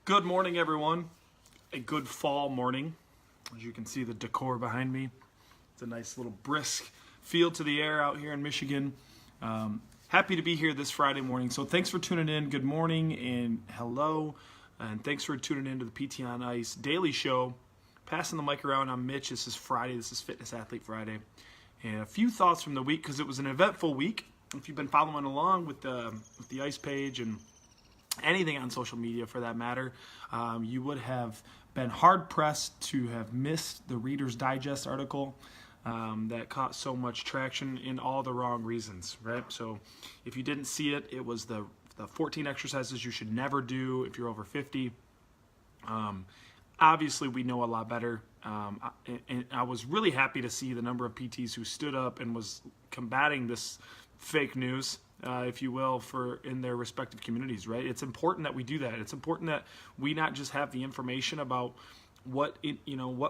Good morning, everyone. A good fall morning. As you can see, the decor behind me. It's a nice little brisk feel to the air out here in Michigan. Happy to be here this Friday morning. So thanks for tuning in. Good morning and hello. And thanks for tuning in to the PT on Ice Daily Show. Passing the mic around, I'm Mitch. This is Friday. This is Fitness Athlete Friday. And a few thoughts from the week because it was an eventful week. If you've been following along with the Ice page and anything on social media for that matter, you would have been hard-pressed to have missed the Reader's Digest article that caught so much traction in all the wrong reasons, right? So if you didn't see it, it was the 14 exercises you should never do if you're over 50. Obviously, we know a lot better, and I was really happy to see the number of PTs who stood up and was combating this fake news, if you will, in their respective communities, right? It's important that we do that. It's important that we not just have the information about what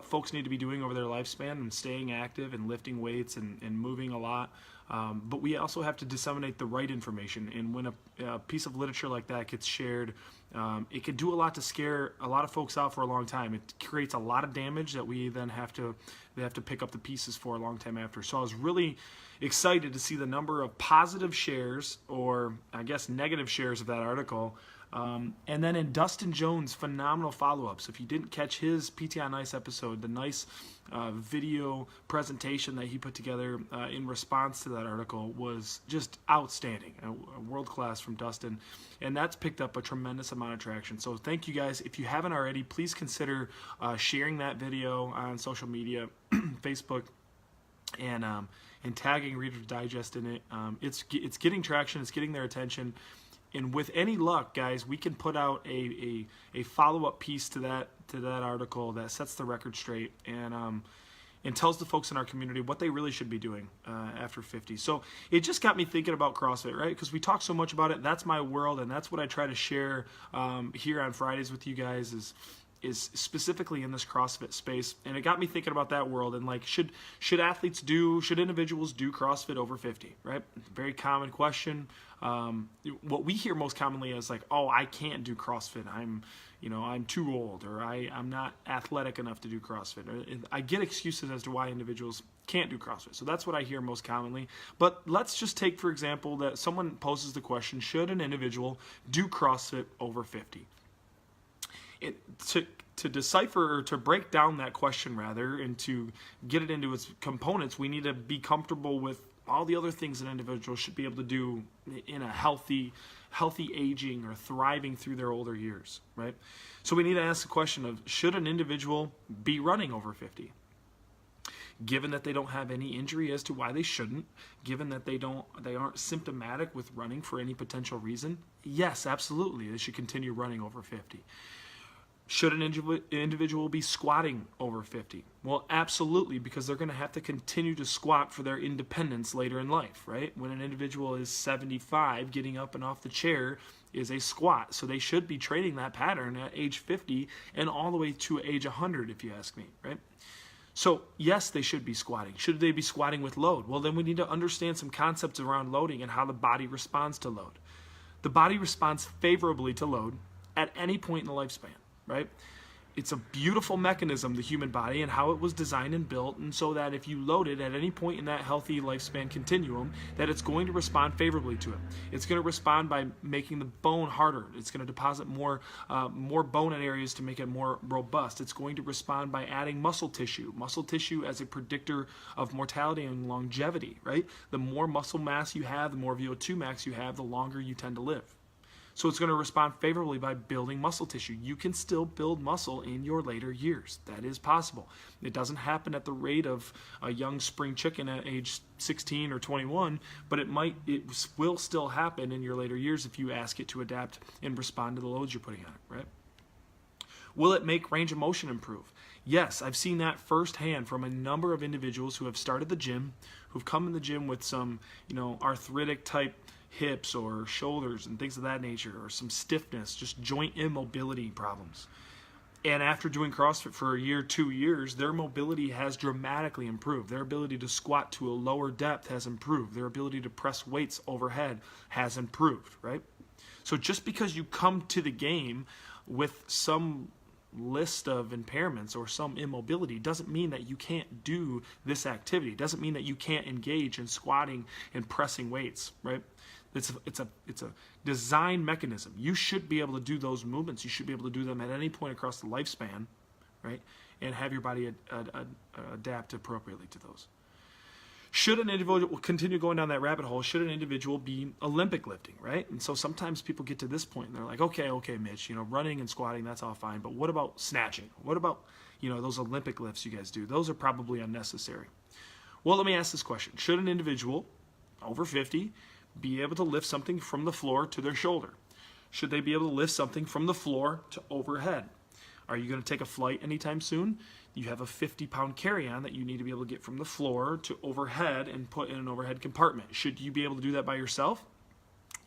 folks need to be doing over their lifespan and staying active and lifting weights and moving a lot, but we also have to disseminate the right information. And when a piece of literature like that gets shared, it can do a lot to scare a lot of folks out for a long time. It creates a lot of damage that we then have to pick up the pieces for a long time after. So I was really excited to see the number of positive shares, or I guess negative shares of that article. And then in Dustin Jones' phenomenal follow-ups. If you didn't catch his PT on Ice episode, the nice video presentation that he put together in response to that article was just outstanding, world-class from Dustin. And that's picked up a tremendous amount of traction. So thank you guys. If you haven't already, please consider sharing that video on social media, Facebook, and tagging Reader's Digest in it. It's getting traction. It's getting their attention. And with any luck, guys, we can put out a follow-up piece to that article that sets the record straight and tells the folks in our community what they really should be doing after 50. So it just got me thinking about CrossFit, right? Because we talk so much about it. That's my world, and that's what I try to share here on Fridays with you guys is specifically in this CrossFit space. And it got me thinking about that world and like, should individuals do CrossFit over 50, right? Very common question. What we hear most commonly is like, oh, I can't do CrossFit. I'm too old, or I'm not athletic enough to do CrossFit. I get excuses as to why individuals can't do CrossFit. So that's what I hear most commonly. But let's just take, for example, that someone poses the question, should an individual do CrossFit over 50? To decipher, or to break down that question rather, and to get it into its components, we need to be comfortable with all the other things an individual should be able to do in a healthy aging or thriving through their older years, right? So we need to ask the question of, should an individual be running over 50? Given that they don't have any injury as to why they shouldn't, given that they aren't symptomatic with running for any potential reason, yes, absolutely, they should continue running over 50. Should an individual be squatting over 50? Well, absolutely, because they're going to have to continue to squat for their independence later in life, right? When an individual is 75, getting up and off the chair is a squat. So they should be training that pattern at age 50 and all the way to age 100, if you ask me, right? So yes, they should be squatting. Should they be squatting with load? Well, then we need to understand some concepts around loading and how the body responds to load. The body responds favorably to load at any point in the lifespan. Right? It's a beautiful mechanism, the human body, and how it was designed and built, and so that if you load it at any point in that healthy lifespan continuum, that it's going to respond favorably to it. It's going to respond by making the bone harder. It's going to deposit more bone in areas to make it more robust. It's going to respond by adding muscle tissue as a predictor of mortality and longevity, right? The more muscle mass you have, the more VO2 max you have, the longer you tend to live. So it's going to respond favorably by building muscle tissue. You can still build muscle in your later years. That is possible. It doesn't happen at the rate of a young spring chicken at age 16 or 21, but it will still happen in your later years if you ask it to adapt and respond to the loads you're putting on it, right? Will it make range of motion improve? Yes, I've seen that firsthand from a number of individuals who have started the gym, who've come in the gym with some, arthritic type hips or shoulders and things of that nature, or some stiffness, just joint immobility problems. And after doing CrossFit for a year, 2 years, their mobility has dramatically improved. Their ability to squat to a lower depth has improved. Their ability to press weights overhead has improved, right? So just because you come to the game with some list of impairments or some immobility doesn't mean that you can't do this activity. Doesn't mean that you can't engage in squatting and pressing weights, right? It's a design mechanism. You should be able to do those movements. You should be able to do them at any point across the lifespan, right? And have your body adapt appropriately to those. Should an individual, continue going down that rabbit hole, should an individual be Olympic lifting, right? And so sometimes people get to this point and they're like, okay, Mitch, running and squatting, that's all fine. But what about snatching? What about, those Olympic lifts you guys do? Those are probably unnecessary. Well, let me ask this question. Should an individual over 50 be able to lift something from the floor to their shoulder? Should they be able to lift something from the floor to overhead? Are you going to take a flight anytime soon? You have a 50-pound carry-on that you need to be able to get from the floor to overhead and put in an overhead compartment. Should you be able to do that by yourself?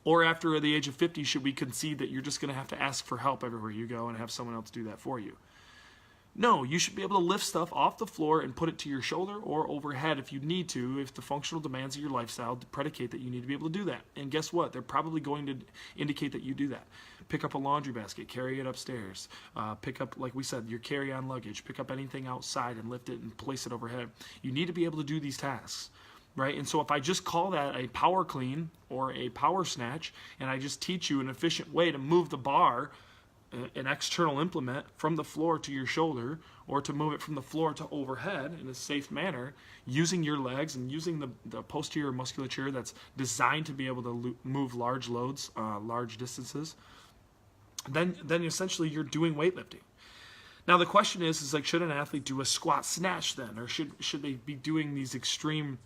Or after the age of 50, should we concede that you're just going to have to ask for help everywhere you go and have someone else do that for you? No, you should be able to lift stuff off the floor and put it to your shoulder or overhead if you need to, if the functional demands of your lifestyle predicate that you need to be able to do that. And guess what? They're probably going to indicate that you do that. Pick up a laundry basket, carry it upstairs. Pick up, like we said, your carry-on luggage. Pick up anything outside and lift it and place it overhead. You need to be able to do these tasks, right? And so if I just call that a power clean or a power snatch, and I just teach you an efficient way to move the bar, an external implement, from the floor to your shoulder, or to move it from the floor to overhead in a safe manner, using your legs and using the posterior musculature that's designed to be able to move large loads, large distances, then essentially you're doing weightlifting. Now the question is like, should an athlete do a squat snatch then, or should they be doing these extreme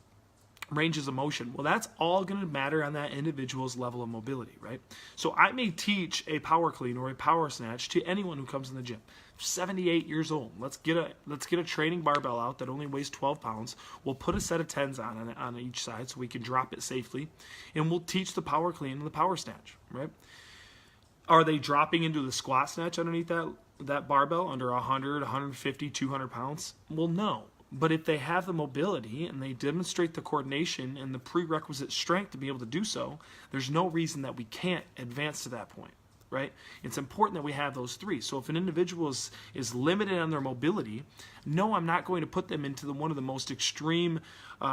ranges of motion? Well, that's all going to matter on that individual's level of mobility, right? So I may teach a power clean or a power snatch to anyone who comes in the gym. 78 years old. Let's get a training barbell out that only weighs 12 pounds. We'll put a set of 10s on each side so we can drop it safely, and we'll teach the power clean and the power snatch, right? Are they dropping into the squat snatch underneath that barbell under 100, 150, 200 pounds? Well, no. But if they have the mobility and they demonstrate the coordination and the prerequisite strength to be able to do so, there's no reason that we can't advance to that point, right? It's important that we have those three. So if an individual is limited on their mobility, no, I'm not going to put them into one of the most extreme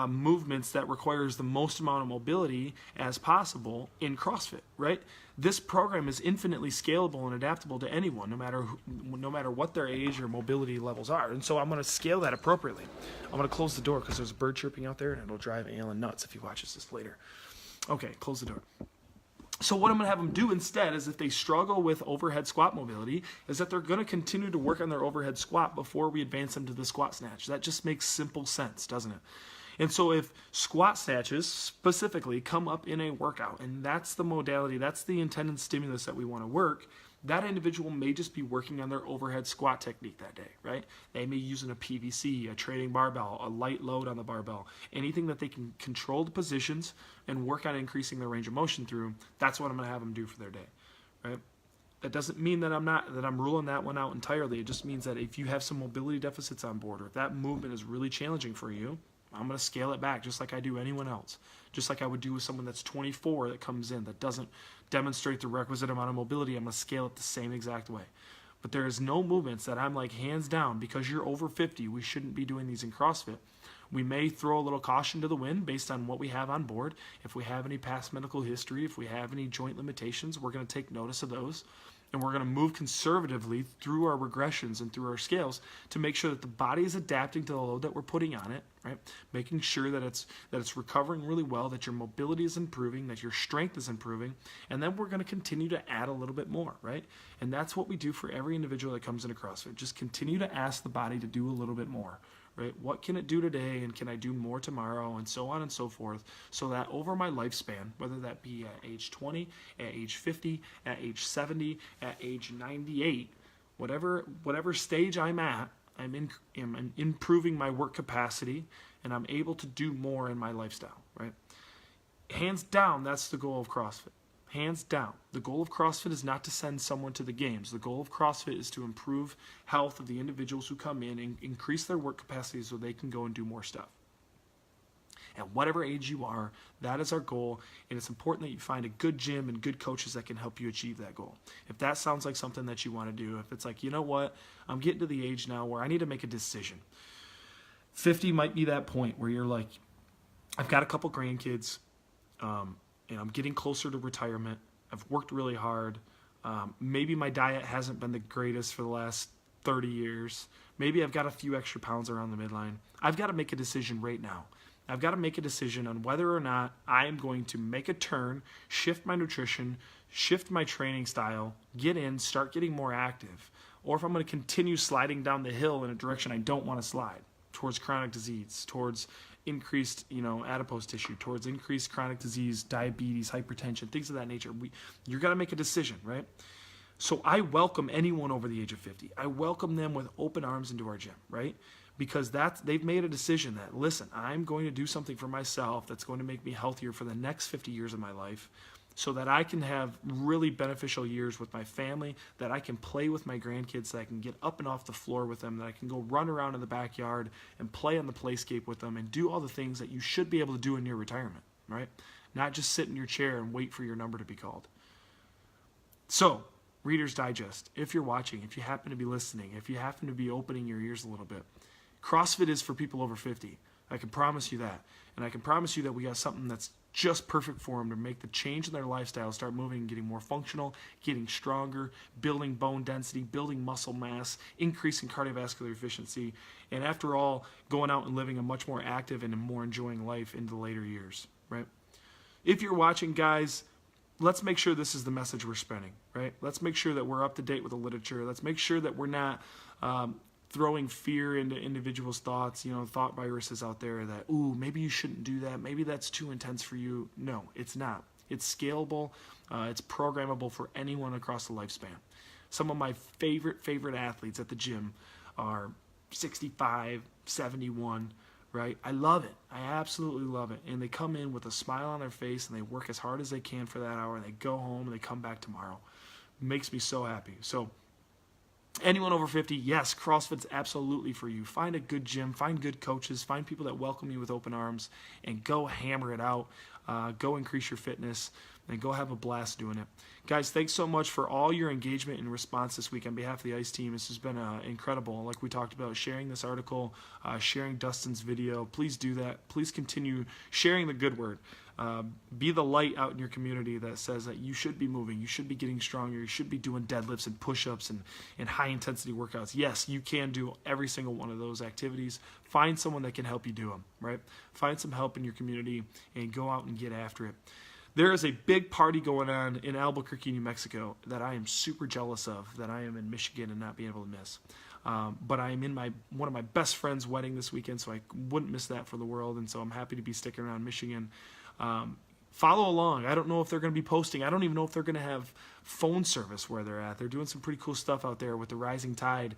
movements that requires the most amount of mobility as possible in CrossFit, right? This program is infinitely scalable and adaptable to anyone, no matter what their age or mobility levels are. And so I'm going to scale that appropriately. I'm going to close the door because there's a bird chirping out there, and it'll drive Alan nuts if he watches this later. Okay, close the door. So what I'm going to have them do instead is, if they struggle with overhead squat mobility, is that they're going to continue to work on their overhead squat before we advance them to the squat snatch. That just makes simple sense, doesn't it? And so if squat snatches specifically come up in a workout, and that's the modality, that's the intended stimulus that we want to work, that individual may just be working on their overhead squat technique that day, right? They may be using a PVC, a training barbell, a light load on the barbell, anything that they can control the positions and work on increasing their range of motion through. That's what I'm going to have them do for their day, right? That doesn't mean that I'm ruling that one out entirely. It just means that if you have some mobility deficits on board, or if that movement is really challenging for you, I'm going to scale it back just like I do anyone else. Just like I would do with someone that's 24 that comes in that doesn't demonstrate the requisite amount of mobility, I'm going to scale it the same exact way. But there is no movements that I'm like, hands down, because you're over 50, we shouldn't be doing these in CrossFit. We may throw a little caution to the wind based on what we have on board. If we have any past medical history, if we have any joint limitations, we're going to take notice of those. And we're going to move conservatively through our regressions and through our scales to make sure that the body is adapting to the load that we're putting on it, right? Making sure that it's recovering really well, that your mobility is improving, that your strength is improving, and then we're going to continue to add a little bit more, right? And that's what we do for every individual that comes into CrossFit. Just continue to ask the body to do a little bit more, right? What can it do today, and can I do more tomorrow, and so on and so forth, so that over my lifespan, whether that be at age 20, at age 50, at age 70, at age 98, whatever stage I'm at, I'm improving my work capacity, and I'm able to do more in my lifestyle, right? Hands down, that's the goal of CrossFit. Hands down. The goal of CrossFit is not to send someone to the games. The goal of CrossFit is to improve health of the individuals who come in and increase their work capacity so they can go and do more stuff. At whatever age you are, that is our goal, and it's important that you find a good gym and good coaches that can help you achieve that goal. If that sounds like something that you want to do, if it's like, you know what, I'm getting to the age now where I need to make a decision. 50 might be that point where you're like, I've got a couple grandkids, and I'm getting closer to retirement. I've worked really hard. Maybe my diet hasn't been the greatest for the last 30 years. Maybe I've got a few extra pounds around the midline. I've got to make a decision right now. I've got to make a decision on whether or not I am going to make a turn, shift my nutrition, shift my training style, get in, start getting more active, or if I'm going to continue sliding down the hill in a direction I don't want to slide, towards chronic disease, towards increased, adipose tissue, towards increased chronic disease, diabetes, hypertension, things of that nature. You're got to make a decision, right? So I welcome anyone over the age of 50. I welcome them with open arms into our gym, right? Because they've made a decision that, listen, I'm going to do something for myself that's going to make me healthier for the next 50 years of my life, so that I can have really beneficial years with my family, that I can play with my grandkids, that I can get up and off the floor with them, that I can go run around in the backyard and play on the playscape with them and do all the things that you should be able to do in your retirement, right? Not just sit in your chair and wait for your number to be called. So, Reader's Digest, if you're watching, if you happen to be listening, if you happen to be opening your ears a little bit, CrossFit is for people over 50. I can promise you that. And I can promise you that we got something that's just perfect for them to make the change in their lifestyle, start moving and getting more functional, getting stronger, building bone density, building muscle mass, increasing cardiovascular efficiency, and after all, going out and living a much more active and a more enjoying life in the later years, right? If you're watching, guys, let's make sure this is the message we're spreading, right? Let's make sure that we're up to date with the literature. Let's make sure that we're not throwing fear into individuals' thoughts, thought viruses out there that, ooh, maybe you shouldn't do that. Maybe that's too intense for you. No, it's not. It's scalable. It's programmable for anyone across the lifespan. Some of my favorite athletes at the gym are 65, 71, right? I love it. I absolutely love it. And they come in with a smile on their face and they work as hard as they can for that hour and they go home and they come back tomorrow. It makes me so happy. So, anyone over 50, yes, CrossFit's absolutely for you. Find a good gym, find good coaches, find people that welcome you with open arms, and go hammer it out. Go increase your fitness, and go have a blast doing it. Guys, thanks so much for all your engagement and response this week on behalf of the ICE team. This has been incredible. Like we talked about, sharing this article, sharing Dustin's video. Please do that. Please continue sharing the good word. Be the light out in your community that says that you should be moving, you should be getting stronger, you should be doing deadlifts and push-ups and high-intensity workouts. Yes, you can do every single one of those activities. Find someone that can help you do them, right? Find some help in your community and go out and get after it. There is a big party going on in Albuquerque, New Mexico that I am super jealous of, that I am in Michigan and not being able to miss. But I am in one of my best friend's wedding this weekend, so I wouldn't miss that for the world, and so I'm happy to be sticking around Michigan. Follow along. I don't know if they're going to be posting. I don't even know if they're going to have phone service where they're at. They're doing some pretty cool stuff out there with the Rising Tide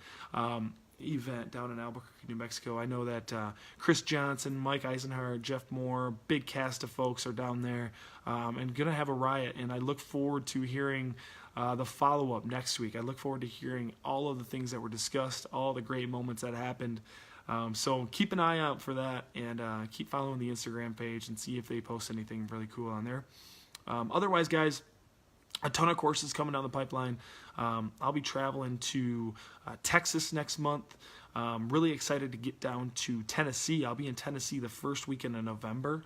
event down in Albuquerque, New Mexico. I know that Chris Johnson, Mike Eisenhart, Jeff Moore, big cast of folks are down there and going to have a riot, and I look forward to hearing the follow-up next week. I look forward to hearing all of the things that were discussed, all the great moments that happened. So keep an eye out for that, and keep following the Instagram page and see if they post anything really cool on there. Otherwise, guys, a ton of courses coming down the pipeline. I'll be traveling to Texas next month. Really excited to get down to Tennessee. I'll be in Tennessee the first weekend of November.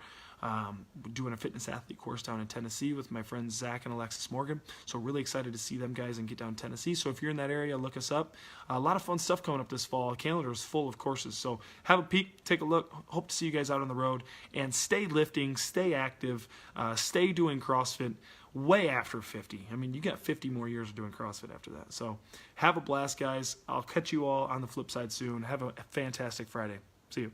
Doing a fitness athlete course down in Tennessee with my friends Zach and Alexis Morgan. So really excited to see them guys and get down to Tennessee. So if you're in that area, look us up. A lot of fun stuff coming up this fall. The calendar is full of courses. So have a peek, take a look. Hope to see you guys out on the road. And stay lifting, stay active, stay doing CrossFit way after 50. I mean, you got 50 more years of doing CrossFit after that. So have a blast, guys. I'll catch you all on the flip side soon. Have a fantastic Friday. See you.